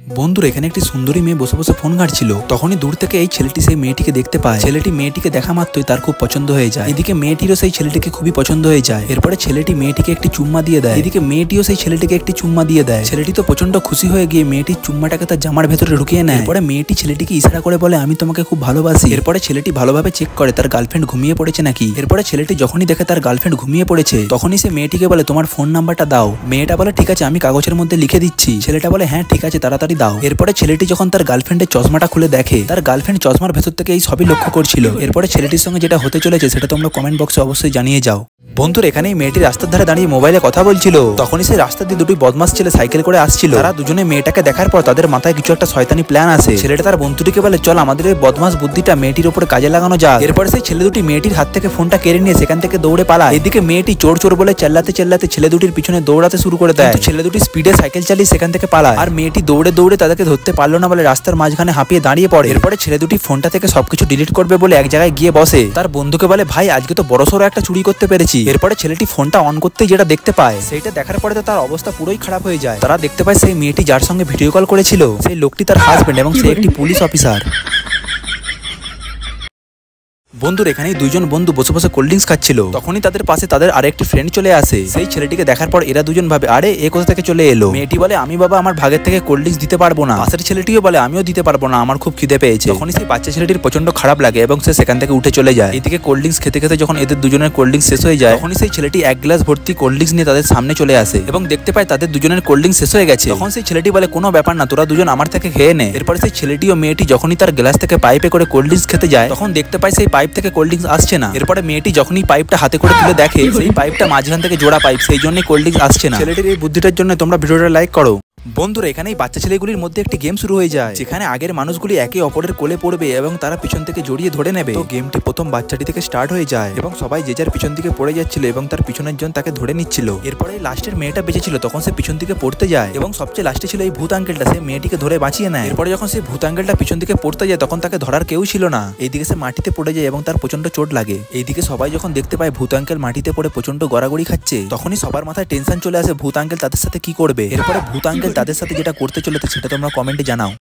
বন্ধুরা এখানে একটি সুন্দরী মেয়ে বসে বসে ফোন ঘাটছিল। তখনই দূর থেকে এই ছেলেটি সেই মেয়েটিকে দেখতে পায়। ছেলেটি মেয়েটিকে দেখা মাত্রই তার খুব পছন্দ হয়ে যায়। এদিকে মেয়েটিরও সেই ছেলেটিকে খুবই পছন্দ হয়ে যায়। এরপরে ছেলেটি মেয়েটিকে একটি চুম্মা দিয়ে দেয়। এদিকে মেয়েটিও সেই ছেলেটিকে একটি চুম্মা দিয়ে দেয়। ছেলেটি তো প্রচন্ড খুশি হয়ে গিয়ে মেয়েটির চুম্মাটাকে তার জামার ভেতরে ঢুকিয়ে নেয়। এরপরে মেয়েটি ছেলেটিকে ইশারা করে বলে, আমি তোমাকে খুব ভালোবাসি। এরপরে ছেলেটি ভালোভাবে চেক করে তার গার্লফ্রেন্ড ঘুমিয়ে পড়েছে নাকি। এরপরে ছেলেটি যখনই দেখে তার গার্লফ্রেন্ড ঘুমিয়ে পড়েছে, তখনই সে মেয়েটিকে বলে, তোমার ফোন নাম্বারটা দাও। মেয়েটা বলে, ঠিক আছে, আমি কাগজের মধ্যে লিখে দিচ্ছি। ছেলেটা বলে, হ্যাঁ ঠিক আছে, তাড়াতাড়ি দাও। এরপরে ছেলেটি যখন তার গার্লফ্রেন্ডের চশমাটা খুলে দেখে, তার গার্লফ্রেন্ড চশমার ভেতর থেকে এই সবই লক্ষ্য করছিল। এরপরে ছেলেটির সঙ্গে যেটা হতে চলেছে সেটা তোমরা কমেন্ট বক্সে অবশ্যই জানিয়ে যাও। বন্ধুর এখানেই মেয়েটি রাস্তার ধারে দাঁড়িয়ে মোবাইলে কথা বলছিল। তখনই সেই রাস্তা দিয়ে দুটি বদমাস ছেলে সাইকেল করে আসছিল। তারা দুজনে মেয়েটাকে দেখার পর তাদের মাথায় কিছু একটা শয়তানি প্ল্যান আসে। ছেলেটা তার বন্ধুটিকে বলে, চল আমাদের এই বদমাস বুদ্ধিটা মেয়েটির উপরে কাজে লাগানো যাক। এরপরে সেই ছেলে দুটি মেয়েটির হাত থেকে ফোনটা কেড়ে নিয়ে সেখান থেকে দৌড়ে পালায়। এদিকে মেয়েটি চোর চোর বলে চেল্লাতে চেল্লাতে ছেলে দুটির পিছনে দৌড়াতে শুরু করে দেয়। ছেলে দুটি স্পিডে সাইকেল চালিয়ে সেখান থেকে পালায়। আর মেয়েটি দৌড়ে দৌড়ে তাদেরকে ধরতে পারলো না বলে রাস্তার মাঝখানে হাঁপিয়ে দাঁড়িয়ে পড়ে। এরপরে ছেলে দুটি ফোনটা থেকে সবকিছু ডিলিট করবে বলে এক জায়গায় গিয়ে বসে। তার বন্ধুকে বলে, ভাই আজকে তো বড়সড় একটা চুরি করতে পেরেছি। এরপরে ছেলেটি ফোনটা অন করতে যেটা দেখতে পায়, সেইটা দেখার পরে তো তার অবস্থা পুরোই খারাপ হয়ে যায়। তারা দেখতে পায় সেই মেয়েটি যার সঙ্গে ভিডিও কল করেছিল সেই লোকটি তার হাজবেন্ড এবং সে একটি পুলিশ অফিসার। বন্ধুর এখানেই দুইজন বন্ধু বসে বসে কোল্ড ড্রিঙ্কস খাচ্ছিল। তখনই তাদের পাশে তাদের আরেকটি ফ্রেন্ড চলে আসে। সেই ছেলেটিকে দেখার পর এরা দুজন ভাবে, আরে এ কোথা থেকে চলে এলো। মেয়েটি বলে, আমি বাবা আমার ভাগের থেকে কোল্ড ড্রিঙ্কস দিতে পারবো না। পাশের ছেলেটিও বলে, আমিও দিতে পারবো না, আমার খুব খিদে পেয়েছে। তখনই সেই বাচ্চা ছেলেটির প্রচন্ড খারাপ লাগে এবং সে সেখান থেকে উঠে চলে যায়। এদিকে কোল্ড ড্রিঙ্কস খেতে খেতে যখন এদের দুজনের কোল্ড ড্রিঙ্কস শেষ হয়ে যায়, তখনই সেই ছেলেটি এক গ্লাস ভর্তি কোল্ড ড্রিঙ্কস নিয়ে তাদের সামনে চলে আসে এবং দেখতে পায় তাদের দুজনের কোল্ড ড্রিঙ্কস শেষ হয়ে গেছে। তখন সেই ছেলেটি বলে, কোনো ব্যাপার না, তোরা দুজন আমার থেকে খেয়ে নে। এরপরে সেই ছেলেটি ও মেয়েটি যখনই তার গ্লাস থেকে পাইপে করে কোল্ড ড্রিঙ্কস খেতে যায়, তখন দেখতে পায় সেই পাইপ থেকে কোল্ড ড্রিঙ্কস আসছে না। এরপরে মেয়েটি যখনই পাইপটা হাতে করে তুলে দেখে সেই পাইপটা মাঝখান থেকে জোড়া পাইপ, সেই জন্য কোল্ড ড্রিঙ্কস আসছে না। ছেলেটির এই বুদ্ধিটার জন্য তোমরা ভিডিওটা লাইক করো। বন্ধুরা এখানেই বাচ্চা ছেলেগুলির মধ্যে একটি গেম শুরু হয়ে যায়, যেখানে আগের মানুষগুলি একে অপরের কোলে পড়বে এবং তারা পিছন থেকে জড়িয়ে ধরে নেবে। তো গেমটি প্রথম বাচ্চাটি থেকে স্টার্ট হয়ে যায় এবং সবাই যে যার পিছন দিকে পড়ে যাচ্ছিল এবং তার পিছনের জন তাকে ধরে নিচ্ছিল। এরপরে লাস্টের মেয়েটা বেঁচে ছিল, তখন সে পিছন দিকে পড়তে যায় এবং সবচেয়ে লাস্টে ছিল এই ভূত আঙ্কেলটা, সে মেয়েটিকে ধরে বাঁচিয়ে নেয়। এরপরে যখন সে ভূত আঙ্কেলটা পিছন দিকে পড়তে যায়, তখন তাকে ধরার কেউ ছিল না। এইদিকে সে মাটিতে পড়ে যায় এবং তার প্রচন্ড চোট লাগে। এইদিকে সবাই যখন দেখতে পায় ভূত আঙ্কেল মাটিতে পড়ে প্রচন্ড গড়াগড়ি খাচ্ছে, তখনই সবার মাথায় টেনশন চলে আসে ভূত আঙ্কেল তাদের সাথে কি করবে। এরপরে ভূত আঙ্কেল তাদের সাথে যেটা করতে চলেছে সেটা তোমরা কমেন্টে জানাও।